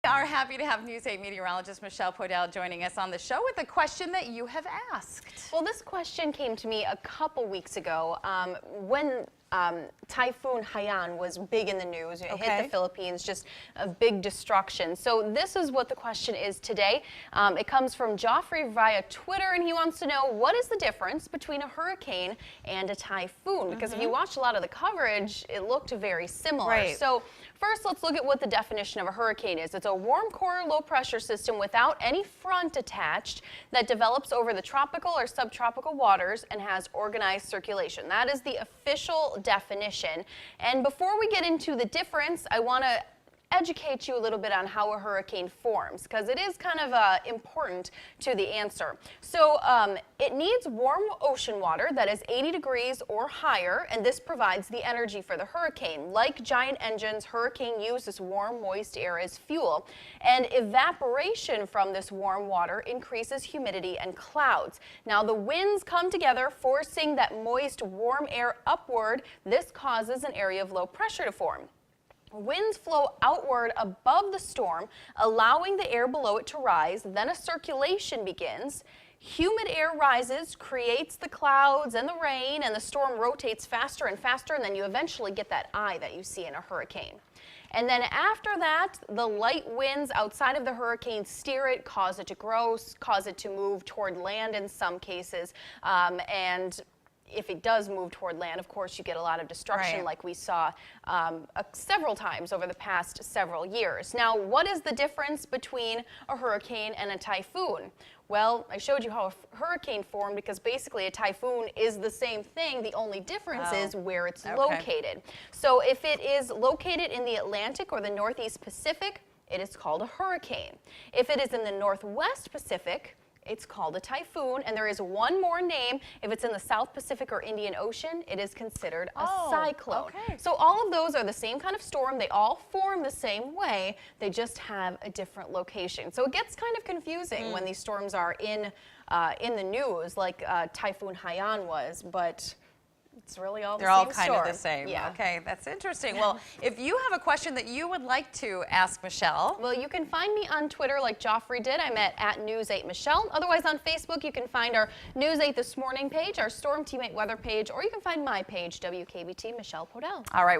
are happy to have News 8 meteorologist Michelle Podell joining us on the show with a question that you have asked. Well, this question came to me a couple weeks ago when Typhoon Haiyan was big in the news. It hit the Philippines, just a big destruction. So this is what the question is today. It comes from Joffrey via Twitter, and he wants to know, what is the difference between a hurricane and a typhoon? Because if you watch a lot of the coverage, it looked very similar. Right. So first, let's look at what the definition of a hurricane is. It's a warm core low pressure system without any front attached that develops over the tropical or subtropical waters and has organized circulation. That is the official definition. And before we get into the difference, I want to educate you a little bit on how a hurricane forms, because it is kind of important to the answer. So it needs warm ocean water that is 80 degrees or higher, and this provides the energy for the hurricane. Like giant engines, hurricane uses warm, moist air as fuel, and evaporation from this warm water increases humidity and clouds. Now the winds come together, forcing that moist, warm air upward. This causes an area of low pressure to form. Winds flow outward above the storm, allowing the air below it to rise. Then a circulation begins. Humid air rises, creates the clouds and the rain, and the storm rotates faster and faster, and then you eventually get that eye that you see in a hurricane. And then after that, the light winds outside of the hurricane steer it, cause it to grow, cause it to move toward land in some cases, and if it does move toward land, of course, you get a lot of destruction like we saw several times over the past several years. Now, what is the difference between a hurricane and a typhoon? Well, I showed you how a hurricane formed because basically a typhoon is the same thing. The only difference is where it's located. So if it is located in the Atlantic or the Northeast Pacific, it is called a hurricane. If it is in the Northwest Pacific, it's called a typhoon, and there is one more name. If it's in the South Pacific or Indian Ocean, it is considered a cyclone. So all of those are the same kind of storm. They all form the same way. They just have a different location. So it gets kind of confusing when these storms are in the news, like Typhoon Haiyan was, but it's really all the same. They're all kind of the same. Yeah. Okay, that's interesting. Well, if you have a question that you would like to ask Michelle. Well, you can find me on Twitter like Joffrey did. I'm at News8Michelle. Otherwise, on Facebook, you can find our News 8 This Morning page, our Storm Team 8 weather page, or you can find my page, WKBT Michelle Podell. All right.